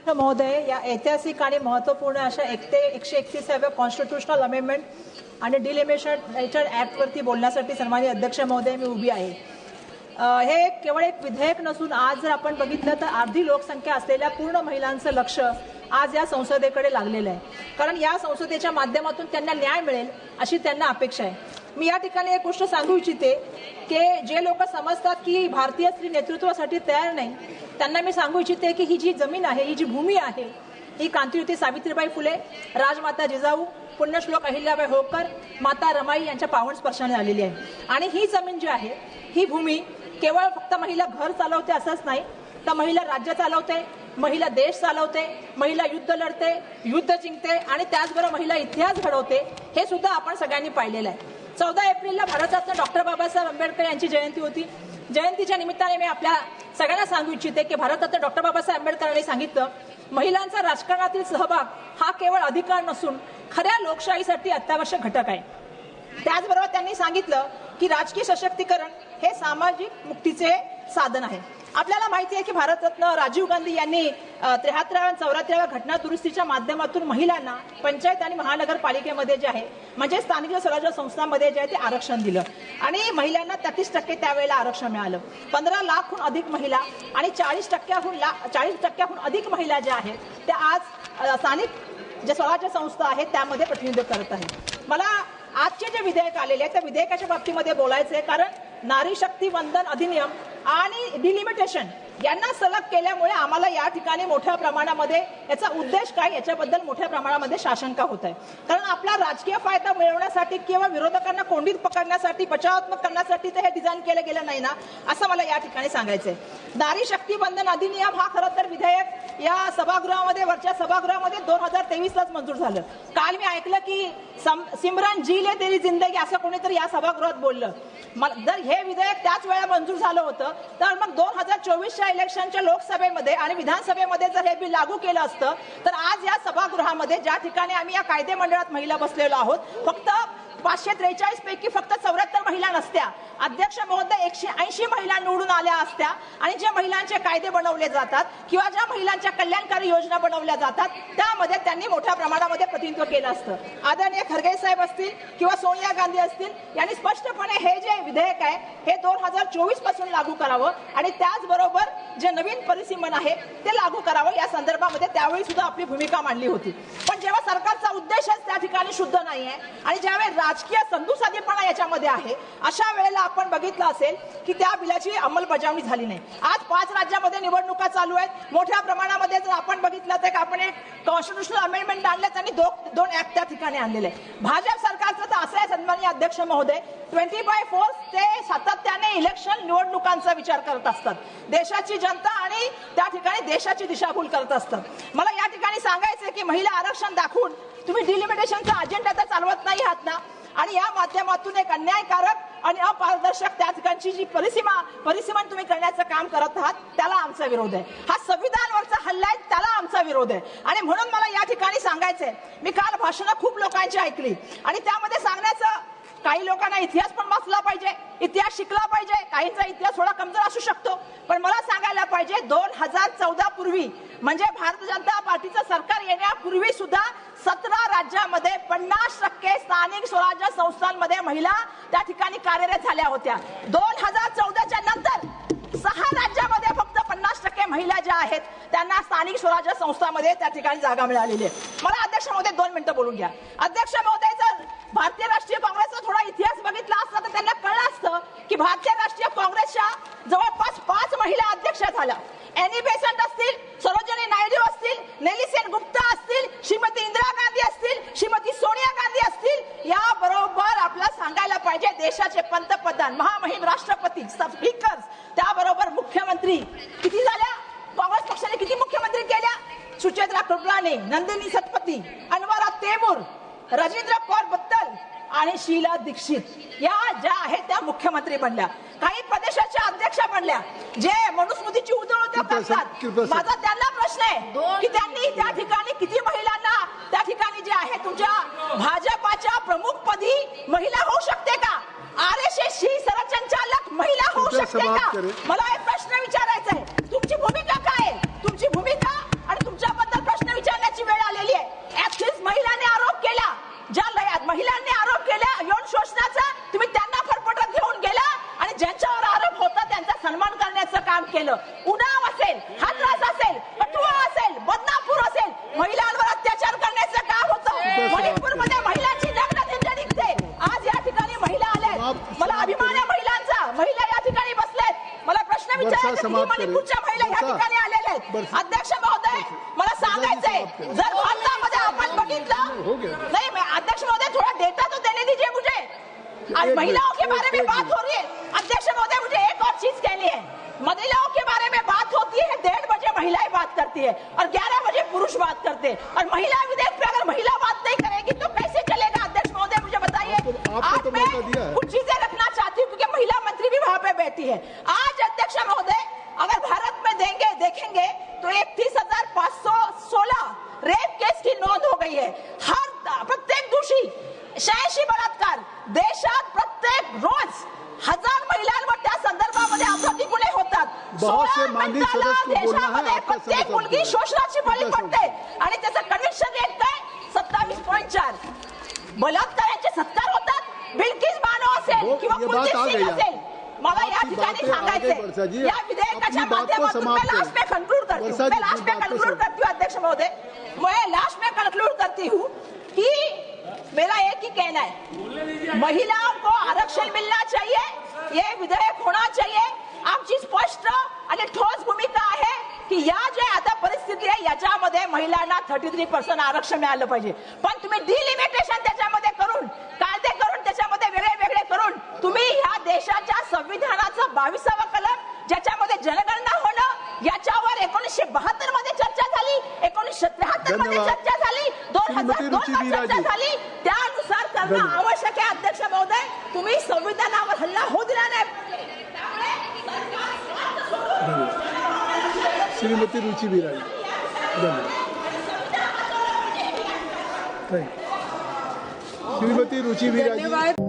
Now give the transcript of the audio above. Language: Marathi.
महोदय, या ऐतिहासिक आणि महत्त्वपूर्ण अशा 131व्या कॉन्स्टिट्यूशनल अमेंडमेंट आणि डिलिमिटेशन ऍक्ट वरती बोलण्यासाठी सन्माननीय अध्यक्ष महोदय मी उभी आहे। हे केवळ एक विधेयक नसून आज जर आपण बघितलं तर अर्धी लोकसंख्या असलेल्या पूर्ण महिलांचं लक्ष आज या संसदेकडे लागलेलं आहे, कारण या संसदेच्या माध्यमातून त्यांना न्याय मिळेल अशी त्यांना अपेक्षा आहे। मी या ठिकाणी एक गोष्ट सांगू इच्छिते की जे लोक समजतात की भारतीय स्त्री नेतृत्वासाठी तयार नाही, त्यांना मी सांगू इच्छिते की ही जी जमीन आहे, ही जी भूमी आहे, ही क्रांतिज्योती सावित्रीबाई फुले, राजमाता जिजाऊ, पुण्यश्लोक अहिल्याबाई होळकर, माता रमाई यांच्या पावन स्पर्शाने आलेली आहे। आणि ही जमीन जी आहे, ही भूमी केवळ फक्त महिला घर चालवते असंच नाही, तर महिला राज्य चालवते, महिला देश चालवते, महिला युद्ध लढते, युद्ध जिंकते आणि त्याचबरोबर महिला इतिहास घडवते, हे सुद्धा आपण सगळ्यांनी पाहिलेलं आहे। 14 एप्रिलला भारतरत्न डॉक्टर बाबासाहेब आंबेडकर यांची जयंती होती। जयंतीच्या निमित्ताने मी आपल्या सगळ्यांना सांगू इच्छिते की भारतरत्न डॉक्टर बाबासाहेब आंबेडकरांनी सांगितलं, महिलांचा राजकारणातील सहभाग हा केवळ अधिकार नसून खऱ्या लोकशाहीसाठी अत्यावश्यक घटक आहे। त्याचबरोबर त्यांनी सांगितलं की राजकीय सशक्तीकरण हे सामाजिक मुक्तीचे साधन आहे। आपल्याला माहिती आहे की भारतरत्न राजीव गांधी यांनी 73व्या 84व्या घटना दुरुस्तीच्या माध्यमातून महिलांना पंचायत आणि महानगरपालिकेमध्ये जे आहे म्हणजे स्थानिक स्वराज्य संस्थांमध्ये जे आहे ते आरक्षण दिलं आणि महिलांना 33% त्यावेळेला आरक्षण मिळालं। 15 लाखहून अधिक महिला आणि 40% अधिक महिला ज्या आहेत त्या आज स्थानिक जे स्वराज्य संस्था आहेत त्यामध्ये प्रतिनिधित्व करत आहेत। मला आजचे जे विधेयक आलेले आहे त्या विधेयकाच्या बाबतीमध्ये बोलायचं आहे, कारण नारी शक्ती वंदन अधिनियम आणि डिलिमिटेशन यांना सलग केल्यामुळे आम्हाला या ठिकाणी मोठ्या प्रमाणामध्ये याचा उद्देश काय याच्याबद्दल मोठ्या प्रमाणामध्ये साशंका होत आहे। कारण आपला राजकीय फायदा मिळवण्यासाठी किंवा विरोधकांना कोंडीत पकडण्यासाठी, बचावात्मक करण्यासाठी तर हे डिझाईन केलं गेलं नाही ना, असं मला या ठिकाणी सांगायचंय। नारी शक्ती वंदन अधिनियम हा खरं तर विधेयक या सभागृहामध्ये, वरच्या सभागृहामध्ये 2023लाच मंजूर झालं। काल मी ऐकलं की सिमरन जी ले तेरी जिंदगी असं कोणीतरी या सभागृहात बोललं। जर हे विधेयक त्याच वेळा मंजूर झालं होतं तर मग 2024च्या इलेक्शनच्या लोकसभेमध्ये आणि विधानसभेमध्ये जर हे बिल लागू केलं असतं तर आज या सभागृहामध्ये ज्या ठिकाणी आम्ही या कायदे मंडळात महिला बसलेलो आहोत, फक्त 543 पैकी फक्त 74 महिला नसत्या, अध्यक्ष महोदय 180 महिला निवडून आल्या असत्या आणि जे महिलांचे कायदे बनवले जातात किंवा ज्या महिलांच्या कल्याणकारी योजना बनवल्या जातात त्यामध्ये त्यांनी मोठ्या प्रमाणामध्ये प्रतिनिधित्व केलं असतं। आदरणीय खरगे साहेब असतील किंवा सोनिया गांधी असतील यांनी स्पष्टपणे हे जे विधेयक आहे हे 2024 पासून लागू करावं आणि त्याचबरोबर जे नवीन परिसीमन आहे ते लागू करावं या संदर्भामध्ये त्यावेळी सुद्धा आपली भूमिका मांडली होती। पण जेव्हा सरकारचा उद्देशच त्या ठिकाणी शुद्ध नाहीये आणि ज्यावेळी राजकीय संधुसाधेपणा याच्यामध्ये आहे, अशा वेळेला आपण बघितलं असेल की त्या बिलाची अंमलबजावणी झाली नाही। आज 5 राज्यामध्ये निवडणुका चालू आहेत, मोठ्या प्रमाणामध्ये जर आपण बघितलं तर आपण एक कॉन्स्टिट्यूशनल अमेंडमेंट आणले आणि दोन ऍक्ट त्या ठिकाणी आणलेले आहे। भाजप सरकारचं तर असं आहे सन्माननीय अध्यक्ष महोदय, 20/4 ते सातत्याने इलेक्शन निवडणुकांचा विचार करत असतात, देशाची जनता आणि त्या ठिकाणी देशाची दिशाभूल करत असतात। मला या ठिकाणी सांगायचं की महिला आरक्षण दाखवून तुम्ही डिलिमिटेशनचा अजेंडा तर चालवत नाही आहात ना, आणि या माध्यमातून एक अन्यायकारक आणि अपारदर्शक त्या ठिकाणची जी परिसीमन तुम्ही करण्याचं काम करत आहात त्याला आमचा विरोध आहे। हा संविधानावरचा हल्ला आहे, त्याला आमचा विरोध आहे। आणि म्हणून मला या ठिकाणी सांगायचंय, मी काल भाषणं खूप लोकांची ऐकली आणि त्यामध्ये सांगण्याचं, काही लोकांना इतिहास पण वाचला पाहिजे, इतिहास शिकला पाहिजे, काहींचा इतिहास थोडा कमजोर असू शकतो, पण मला सांगायला पाहिजे 2014 पूर्वी म्हणजे भारतीय जनता पार्टीचं सरकार येण्यापूर्वी सुद्धा 17 राज्यामध्ये 50% स्थानिक स्वराज्य संस्थांमध्ये महिला त्या ठिकाणी कार्यरत झाल्या होत्या। 2014च्या नंतर 6 राज्यामध्ये फक्त 50% महिला ज्या आहेत त्यांना स्थानिक स्वराज्य संस्थांमध्ये त्या ठिकाणी जागा मिळालेली आहे। मला अध्यक्ष महोदय 2 मिनिटं बोलून घ्या। अध्यक्ष महोदय, जर भारतीय राष्ट्रीय काँग्रेसचा थोडा इतिहास बघितला असता तर त्यांना कळलं असतं की भारतीय राष्ट्रीय काँग्रेसच्या जवळपास 5 महिला अध्यक्ष झाल्या। एनी बेसंट असतील, सरोजिनी नायडू असतील, नेलिसेन गुप्ता असतील, श्रीमती इंदिरा गांधी असतील, श्रीमती सोनिया गांधी असतील, या बरोबर आपल्याला सांगायला पाहिजे देशाचे पंतप्रधान, महामहिम राष्ट्रपती, स्पीकर्स, त्याबरोबर मुख्यमंत्री किती झाल्या, काँग्रेस पक्षाने किती मुख्यमंत्री केल्या, सुचेत्रा कृपलानी, नंदिनी सतपथी, अनवरा तेमूर, राजेंद्र कौर बत्तल आणि शीला दीक्षित या ज्या आहेत त्या मुख्यमंत्री बनल्या, काही प्रदेशाच्या अध्यक्ष बनल्या, जे मनुस्मृतीची उधळून करतात। माझा त्यांना प्रश्न आहे की त्यांनी त्या ठिकाणी किती महिलांना त्या ठिकाणी जे आहे तुमच्या भाजपाच्या प्रमुख पदी महिला होऊ शकते का? RSSची सरसंचालक महिला होऊ शकते का? करें। मला एक प्रश्न विचारायचा आहे, तुमची भूमिका काय आहे? तुमची भूमिका आणि तुमच्याबद्दल प्रश्न विचारण्याची वेळ आलेली आहे. ऍटलीस्ट महिलांनी आरोप केला, ज्या महिलांनी आरोप केला यौन शोषणाचा, तुम्ही त्यांना फरफटत घेऊन गेला आणि ज्यांच्यावर आरोप होता त्यांचा सन्मान करण्याचं काम केलं. उन्नाव असेल, हाथरस असेल, कठुआ असेल, बदनापूर असेल, महिलांवर अत्याचार करण्याचं काम होतं. मणिपूरमध्ये महिलांची लग्न दिंडी निघते. आज या ठिकाणी महिला आल्या, मला अभिमान आहे महिलांचा. महिला या ठिकाणी बसलेत. मला प्रश्न विचारायचा, मणिपूरच्या महिला या ठिकाणी आलेल्या आहेत. अध्यक्ष महोदय, मला सांगायचंय, जर भारतामध्ये आपण बघितलं नाही, अध्यक्ष महोदय थोड़ा डेटा तो देने दीजिए मुझे. आज महिलाओं के बारे में बात हो रही है. अध्यक्ष महोदय, मुझे एक और चीज कहनी है. महिलाओं के बारे में बात होती है, 1:30 बजे महिलाएं बात करती है और 11 बजे पुरुष बात करते हैं. और महिला विधेयक पे अगर महिला बात नहीं करेगी तो कैसे चलेगा? अध्यक्ष महोदय मुझे बताइए. आज मैं कुछ चीजें रखना चाहती हूँ क्योंकि महिला मंत्री भी वहाँ पे बैठी है. आज अध्यक्ष महोदय, अगर भारत में देखेंगे तो 31,516 रेप केस की नोंद हो गई है. प्रत्येक दोषी 86 बलात्कार, देशात प्रत्येक रोज 1000 महिलांवर त्या संदर्भामध्ये अपराधी गुन्हे होतात. बहुत से माननीय सदस्य को बोलना है, आपका प्रत्येक मुलगी शोषणाची बळी पडते आणि त्याचं कन्व्हिक्शन रेट काय 27.4. बलात्काराचे 70 होतात. बिल्किस बानो असेल किंवा कुलदीप सिंग असेल. मला या ठिकाणी सांगायचंय, या विधेयकाच्या माध्यमातून मैं लास्ट में कंक्लूड करती हूँ. अध्यक्ष महोदय, मैं लास्ट में कंक्लूड करती हूँ कि मेरा एक ही कहना है, महिलाओं को आरक्षण मिलना चाहिए, ये विधेयक होना चाहिए. आमची स्पष्ट आणि ठोस भूमिका आहे की या जे आता परिस्थिती आहे याच्यामध्ये महिलांना 33% आरक्षण मिळालं पाहिजे. पण तुम्ही डिलिमिटेशन त्याच्यामध्ये करून, कायदे करून, त्याच्यामध्ये वेगळे करून तुम्ही ह्या देशाच्या संविधानाचं 22वा कलम, ज्याच्यामध्ये जनगणना होणं, याच्यावर 1972 मध्ये चर्चा झाली, 1973 मध्ये चर्चा झाली, 2002 मध्ये चर्चा झाली, त्यानुसार करणं आवश्यक आहे. अध्यक्ष महोदय, तुम्ही संविधानावर हल्ला होऊ दिला नाही. श्रीमती रुचि बिराई, धन्यवाद. श्रीमती रुचि बिराई.